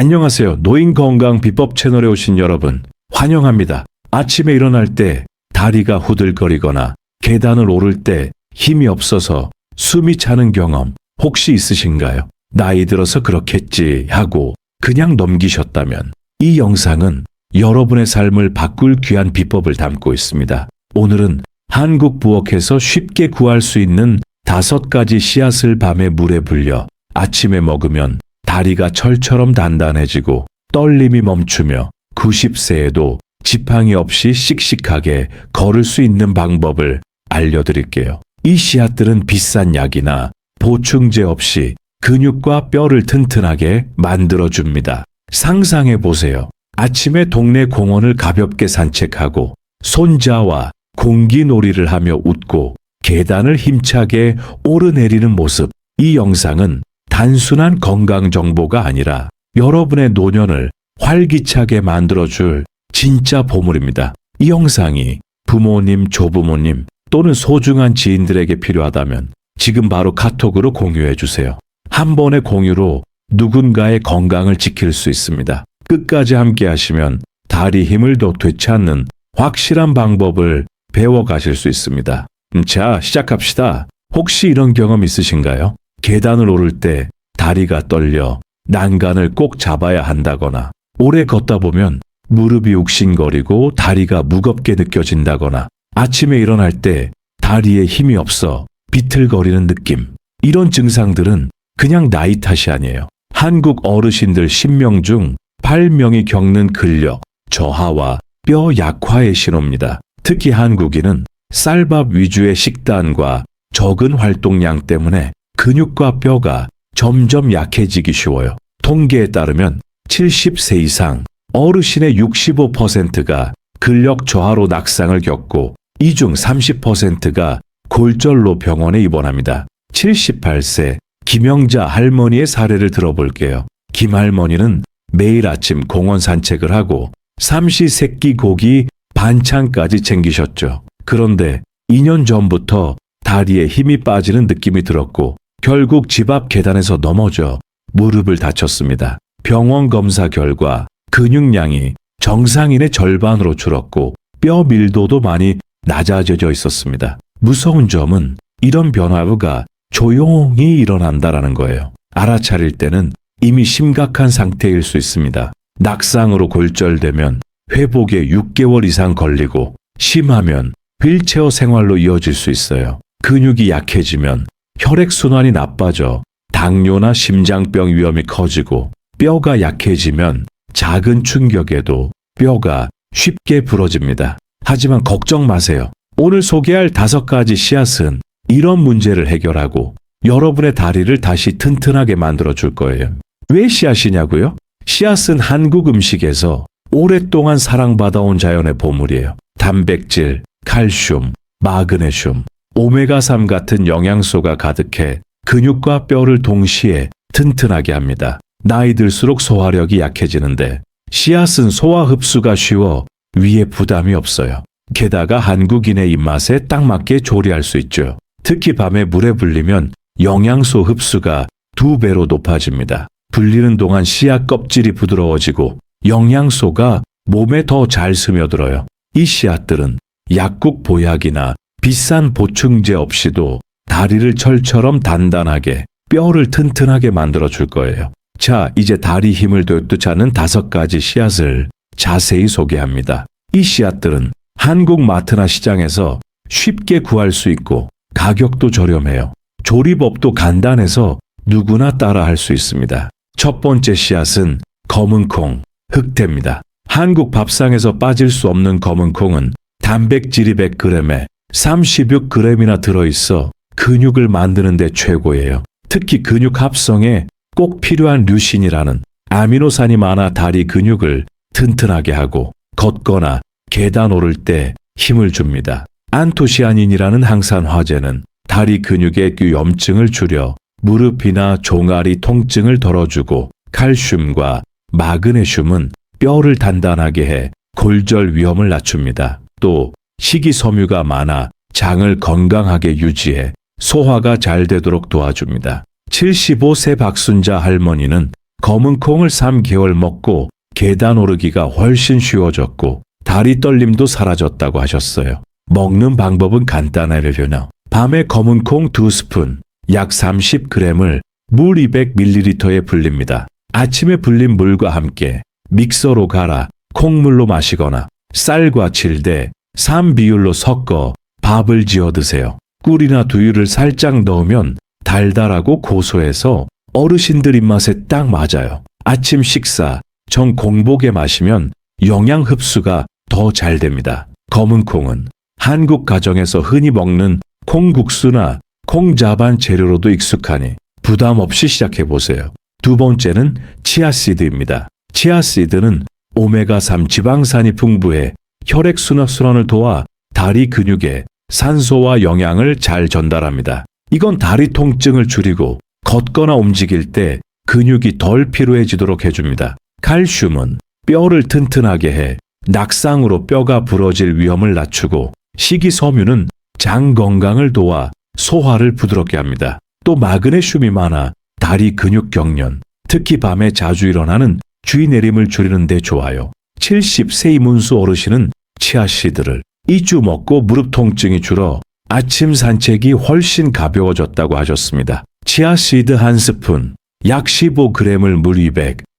안녕하세요. 노인건강 비법 채널에 오신 여러분 환영합니다. 아침에 일어날 때 다리가 후들거리거나 계단을 오를 때 힘이 없어서 숨이 차는 경험 혹시 있으신가요? 나이 들어서 그렇겠지 하고 그냥 넘기셨다면 이 영상은 여러분의 삶을 바꿀 귀한 비법을 담고 있습니다. 오늘은 한국 부엌에서 쉽게 구할 수 있는 5가지 씨앗을 밤에 물에 불려 아침에 먹으면 다리가 철처럼 단단해지고 떨림이 멈추며 90세에도 지팡이 없이 씩씩하게 걸을 수 있는 방법을 알려드릴게요. 이 씨앗들은 비싼 약이나 보충제 없이 근육과 뼈를 튼튼하게 만들어줍니다. 상상해 보세요. 아침에 동네 공원을 가볍게 산책하고 손자와 공기놀이를 하며 웃고 계단을 힘차게 오르내리는 모습. 이 영상은 단순한 건강 정보가 아니라 여러분의 노년을 활기차게 만들어줄 진짜 보물입니다. 이 영상이 부모님, 조부모님 또는 소중한 지인들에게 필요하다면 지금 바로 카톡으로 공유해 주세요. 한 번의 공유로 누군가의 건강을 지킬 수 있습니다. 끝까지 함께 하시면 다리 힘을 더 되찾는 확실한 방법을 배워가실 수 있습니다. 자, 시작합시다. 혹시 이런 경험 있으신가요? 계단을 오를 때 다리가 떨려 난간을 꼭 잡아야 한다거나 오래 걷다 보면 무릎이 욱신거리고 다리가 무겁게 느껴진다거나 아침에 일어날 때 다리에 힘이 없어 비틀거리는 느낌. 이런 증상들은 그냥 나이 탓이 아니에요. 한국 어르신들 10명 중 8명이 겪는 근력, 저하와 뼈 약화의 신호입니다. 특히 한국인은 쌀밥 위주의 식단과 적은 활동량 때문에 근육과 뼈가 점점 약해지기 쉬워요. 통계에 따르면 70세 이상 어르신의 65%가 근력 저하로 낙상을 겪고 이 중 30%가 골절로 병원에 입원합니다. 78세 김영자 할머니의 사례를 들어볼게요. 김 할머니는 매일 아침 공원 산책을 하고 삼시세끼 고기 반찬까지 챙기셨죠. 그런데 2년 전부터 다리에 힘이 빠지는 느낌이 들었고 결국 집 앞 계단에서 넘어져 무릎을 다쳤습니다. 병원 검사 결과 근육량이 정상인의 절반으로 줄었고 뼈 밀도도 많이 낮아져 있었습니다. 무서운 점은 이런 변화가 조용히 일어난다라는 거예요. 알아차릴 때는 이미 심각한 상태일 수 있습니다. 낙상으로 골절되면 회복에 6개월 이상 걸리고 심하면 휠체어 생활로 이어질 수 있어요. 근육이 약해지면 혈액순환이 나빠져 당뇨나 심장병 위험이 커지고 뼈가 약해지면 작은 충격에도 뼈가 쉽게 부러집니다. 하지만 걱정 마세요. 오늘 소개할 5가지 씨앗은 이런 문제를 해결하고 여러분의 다리를 다시 튼튼하게 만들어 줄 거예요. 왜 씨앗이냐고요? 씨앗은 한국 음식에서 오랫동안 사랑받아온 자연의 보물이에요. 단백질, 칼슘, 마그네슘, 오메가3 같은 영양소가 가득해 근육과 뼈를 동시에 튼튼하게 합니다. 나이 들수록 소화력이 약해지는데 씨앗은 소화 흡수가 쉬워 위에 부담이 없어요. 게다가 한국인의 입맛에 딱 맞게 조리할 수 있죠. 특히 밤에 물에 불리면 영양소 흡수가 2배로 높아집니다. 불리는 동안 씨앗 껍질이 부드러워지고 영양소가 몸에 더 잘 스며들어요. 이 씨앗들은 약국 보약이나 비싼 보충제 없이도 다리를 철처럼 단단하게 뼈를 튼튼하게 만들어 줄 거예요. 자, 이제 다리 힘을 되찾는 5가지 씨앗을 자세히 소개합니다. 이 씨앗들은 한국 마트나 시장에서 쉽게 구할 수 있고 가격도 저렴해요. 조리법도 간단해서 누구나 따라 할 수 있습니다. 첫 번째 씨앗은 검은콩, 흑태입니다. 한국 밥상에서 빠질 수 없는 검은콩은 단백질이 100g에 36g이나 들어있어 근육을 만드는 데 최고예요. 특히 근육 합성에 꼭 필요한 류신이라는 아미노산이 많아 다리 근육을 튼튼하게 하고 걷거나 계단 오를 때 힘을 줍니다. 안토시아닌이라는 항산화제는 다리 근육의 염증을 줄여 무릎이나 종아리 통증을 덜어주고 칼슘과 마그네슘은 뼈를 단단하게 해 골절 위험을 낮춥니다. 또 식이섬유가 많아 장을 건강하게 유지해 소화가 잘 되도록 도와줍니다. 75세 박순자 할머니는 검은 콩을 3개월 먹고 계단 오르기가 훨씬 쉬워졌고 다리 떨림도 사라졌다고 하셨어요. 먹는 방법은 간단하려나 밤에 검은 콩 2스푼, 약 30g을 물 200ml에 불립니다. 아침에 불린 물과 함께 믹서로 갈아 콩물로 마시거나 쌀과 칠대 3비율로 섞어 밥을 지어 드세요. 꿀이나 두유를 살짝 넣으면 달달하고 고소해서 어르신들 입맛에 딱 맞아요. 아침 식사 전 공복에 마시면 영양 흡수가 더 잘 됩니다. 검은 콩은 한국 가정에서 흔히 먹는 콩국수나 콩자반 재료로도 익숙하니 부담 없이 시작해 보세요. 두 번째는 치아씨드입니다. 치아씨드는 오메가3 지방산이 풍부해 혈액순환을 도와 다리 근육에 산소와 영양을 잘 전달합니다. 이건 다리 통증을 줄이고 걷거나 움직일 때 근육이 덜 피로해지도록 해줍니다. 칼슘은 뼈를 튼튼하게 해 낙상으로 뼈가 부러질 위험을 낮추고 식이섬유는 장 건강을 도와 소화를 부드럽게 합니다. 또 마그네슘이 많아 다리 근육 경련, 특히 밤에 자주 일어나는 쥐 내림을 줄이는 데 좋아요. 70세 이문수 어르신은 치아씨드를 2주 먹고 무릎 통증이 줄어 아침 산책이 훨씬 가벼워졌다고 하셨습니다. 치아씨드 1스푼, 약 15g을 물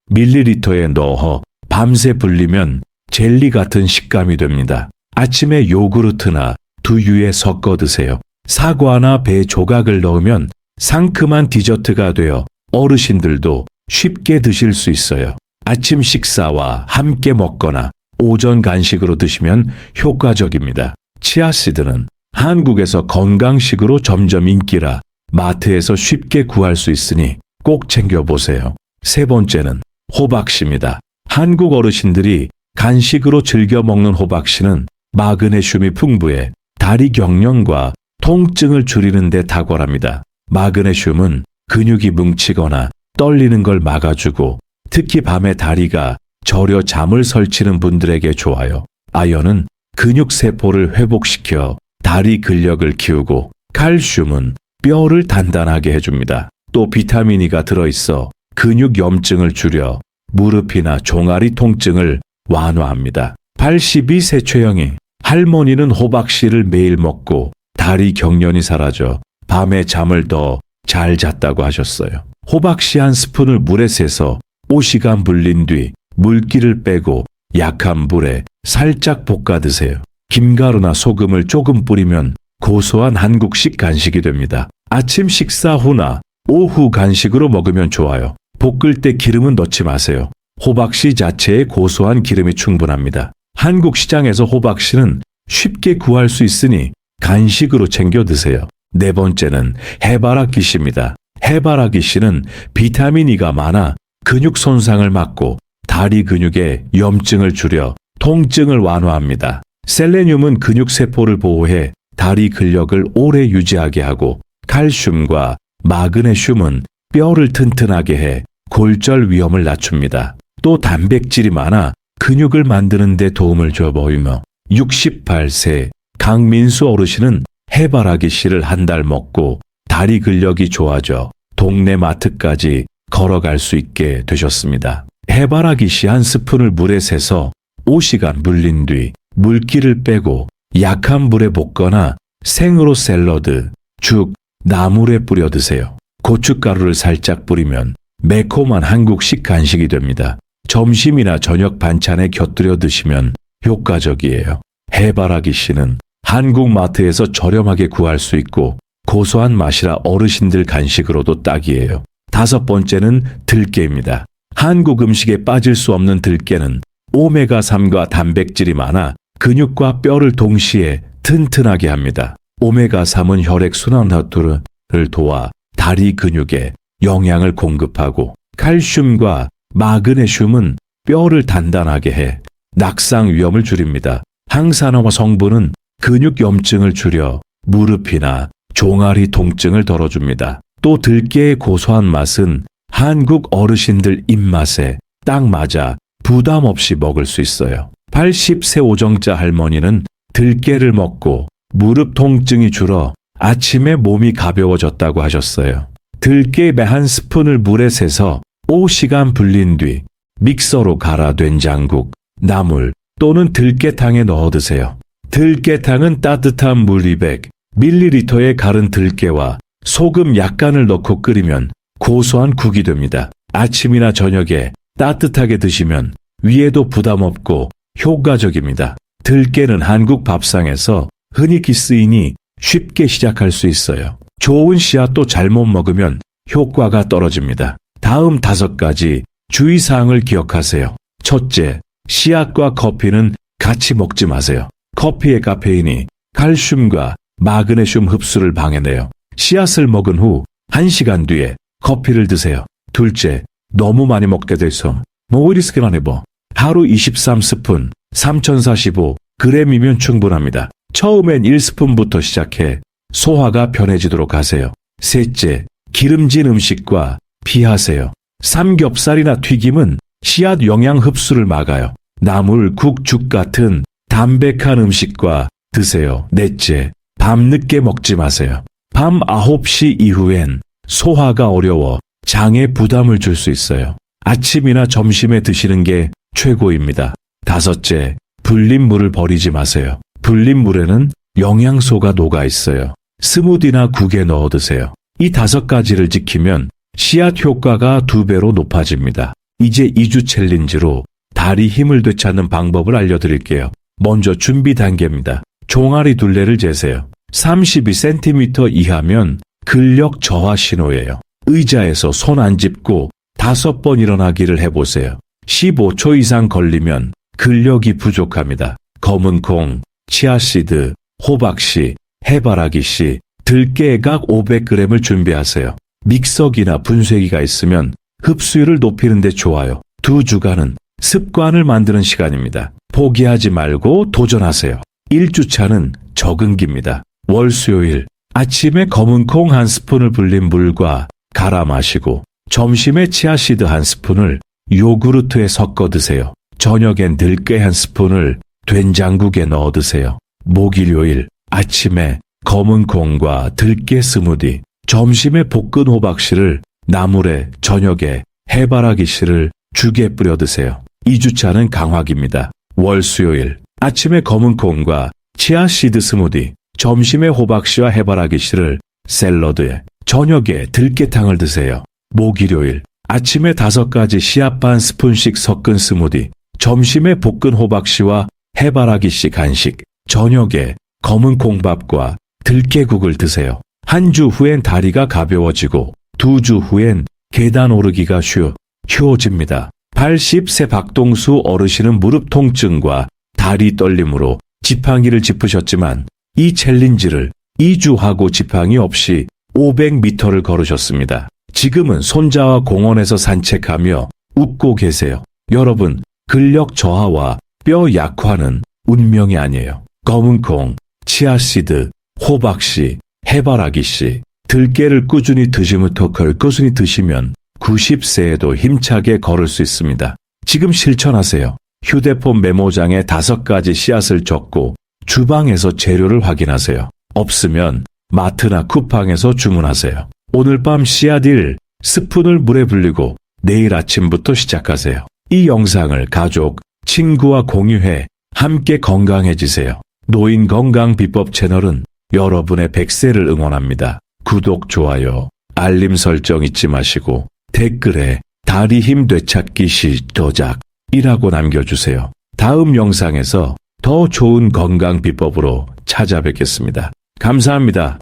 200ml에 넣어 밤새 불리면 젤리 같은 식감이 됩니다. 아침에 요구르트나 두유에 섞어 드세요. 사과나 배 조각을 넣으면 상큼한 디저트가 되어 어르신들도 쉽게 드실 수 있어요. 아침 식사와 함께 먹거나 오전 간식으로 드시면 효과적입니다. 치아씨드는 한국에서 건강식으로 점점 인기라 마트에서 쉽게 구할 수 있으니 꼭 챙겨보세요. 세 번째는 호박씨입니다. 한국 어르신들이 간식으로 즐겨 먹는 호박씨는 마그네슘이 풍부해 다리 경련과 통증을 줄이는 데 탁월합니다. 마그네슘은 근육이 뭉치거나 떨리는 걸 막아주고 특히 밤에 다리가 저려 잠을 설치는 분들에게 좋아요. 아연은 근육 세포를 회복시켜 다리 근력을 키우고 칼슘은 뼈를 단단하게 해줍니다. 또 비타민 E가 들어있어 근육 염증을 줄여 무릎이나 종아리 통증을 완화합니다. 82세 최영희 할머니는 호박씨를 매일 먹고 다리 경련이 사라져 밤에 잠을 더 잘 잤다고 하셨어요. 호박씨 1스푼을 물에 새서 5시간 불린 뒤 물기를 빼고 약한 불에 살짝 볶아 드세요. 김가루나 소금을 조금 뿌리면 고소한 한국식 간식이 됩니다. 아침 식사 후나 오후 간식으로 먹으면 좋아요. 볶을 때 기름은 넣지 마세요. 호박씨 자체에 고소한 기름이 충분합니다. 한국 시장에서 호박씨는 쉽게 구할 수 있으니 간식으로 챙겨 드세요. 네 번째는 해바라기씨입니다. 해바라기씨는 비타민 E가 많아 근육 손상을 막고 다리 근육의 염증을 줄여 통증을 완화합니다. 셀레늄은 근육 세포를 보호해 다리 근력을 오래 유지하게 하고 칼슘과 마그네슘은 뼈를 튼튼하게 해 골절 위험을 낮춥니다. 또 단백질이 많아 근육을 만드는 데 도움을 줘 보이며 68세 강민수 어르신은 해바라기씨를 한 달 먹고 다리 근력이 좋아져 동네 마트까지 걸어갈 수 있게 되셨습니다. 해바라기씨 1스푼을 물에 새서 5시간 불린 뒤 물기를 빼고 약한 불에 볶거나 생으로 샐러드, 죽, 나물에 뿌려 드세요. 고춧가루를 살짝 뿌리면 매콤한 한국식 간식이 됩니다. 점심이나 저녁 반찬에 곁들여 드시면 효과적이에요. 해바라기씨는 한국 마트에서 저렴하게 구할 수 있고 고소한 맛이라 어르신들 간식으로도 딱이에요. 다섯 번째는 들깨입니다. 한국 음식에 빠질 수 없는 들깨는 오메가3과 단백질이 많아 근육과 뼈를 동시에 튼튼하게 합니다. 오메가3은 혈액순환을 도와 다리 근육에 영양을 공급하고 칼슘과 마그네슘은 뼈를 단단하게 해 낙상 위험을 줄입니다. 항산화 성분은 근육 염증을 줄여 무릎이나 종아리 통증을 덜어줍니다. 또 들깨의 고소한 맛은 한국 어르신들 입맛에 딱 맞아 부담 없이 먹을 수 있어요. 80세 오정자 할머니는 들깨를 먹고 무릎 통증이 줄어 아침에 몸이 가벼워졌다고 하셨어요. 들깨 매 1스푼을 물에 새서 5시간 불린 뒤 믹서로 갈아 된장국, 나물 또는 들깨탕에 넣어 드세요. 들깨탕은 따뜻한 물 200ml에 갈은 들깨와 소금 약간을 넣고 끓이면 고소한 국이 됩니다. 아침이나 저녁에 따뜻하게 드시면 위에도 부담 없고 효과적입니다. 들깨는 한국 밥상에서 흔히 쓰이니 쉽게 시작할 수 있어요. 좋은 씨앗도 잘못 먹으면 효과가 떨어집니다. 다음 5가지 주의사항을 기억하세요. 첫째, 씨앗과 커피는 같이 먹지 마세요. 커피의 카페인이 칼슘과 마그네슘 흡수를 방해내요. 씨앗을 먹은 후 1시간 뒤에 커피를 드세요. 둘째, 너무 많이 먹게 돼서 하루 23스푼 3045g이면 충분합니다. 처음엔 1스푼부터 시작해 소화가 편해지도록 하세요. 셋째, 기름진 음식과 피하세요. 삼겹살이나 튀김은 씨앗 영양 흡수를 막아요. 나물, 국, 죽 같은 담백한 음식과 드세요. 넷째, 밤늦게 먹지 마세요. 밤 9시 이후엔 소화가 어려워 장에 부담을 줄 수 있어요. 아침이나 점심에 드시는 게 최고입니다. 다섯째, 불린 물을 버리지 마세요. 불린 물에는 영양소가 녹아 있어요. 스무디나 국에 넣어 드세요. 이 5가지를 지키면 씨앗 효과가 2배로 높아집니다. 이제 2주 챌린지로 다리 힘을 되찾는 방법을 알려드릴게요. 먼저 준비 단계입니다. 종아리 둘레를 재세요. 32cm 이하면 근력 저하 신호예요. 의자에서 손 안 짚고 5번 일어나기를 해보세요. 15초 이상 걸리면 근력이 부족합니다. 검은 콩, 치아씨드, 호박씨, 해바라기씨, 들깨각 500g을 준비하세요. 믹서기나 분쇄기가 있으면 흡수율을 높이는 데 좋아요. 2주간은 습관을 만드는 시간입니다. 포기하지 말고 도전하세요. 1주차는 적응기입니다. 월, 수요일 아침에 검은 콩 1스푼을 불린 물과 갈아 마시고 점심에 치아씨드 1스푼을 요구르트에 섞어 드세요. 저녁엔 들깨 1스푼을 된장국에 넣어 드세요. 목일요일 아침에 검은 콩과 들깨 스무디, 점심에 볶은 호박씨를 나물에, 저녁에 해바라기씨를 죽에 뿌려 드세요. 2주차는 강화기입니다. 월, 수요일 아침에 검은 콩과 치아씨드 스무디, 점심에 호박씨와 해바라기씨를 샐러드에, 저녁에 들깨탕을 드세요. 목일요일 아침에 5가지 씨앗 반 스푼씩 섞은 스무디, 점심에 볶은 호박씨와 해바라기씨 간식, 저녁에 검은 콩밥과 들깨국을 드세요. 한 주 후엔 다리가 가벼워지고 2주 후엔 계단 오르기가 쉬워집니다. 80세 박동수 어르신은 무릎 통증과 다리 떨림으로 지팡이를 짚으셨지만 이 챌린지를 2주 하고 지팡이 없이 500m를 걸으셨습니다. 지금은 손자와 공원에서 산책하며 웃고 계세요. 여러분, 근력 저하와 뼈 약화는 운명이 아니에요. 검은 콩, 치아씨드, 호박씨, 해바라기씨, 들깨를 꾸준히 드시면 90세에도 힘차게 걸을 수 있습니다. 지금 실천하세요. 휴대폰 메모장에 5가지 씨앗을 적고 주방에서 재료를 확인하세요. 없으면 마트나 쿠팡에서 주문하세요. 오늘 밤 씨앗 1스푼을 물에 불리고 내일 아침부터 시작하세요. 이 영상을 가족, 친구와 공유해 함께 건강해지세요. 노인 건강 비법 채널은 여러분의 100세를 응원합니다. 구독, 좋아요, 알림 설정 잊지 마시고 댓글에 다리 힘 되찾기 시도작이라고 남겨주세요. 다음 영상에서 더 좋은 건강 비법으로 찾아뵙겠습니다. 감사합니다.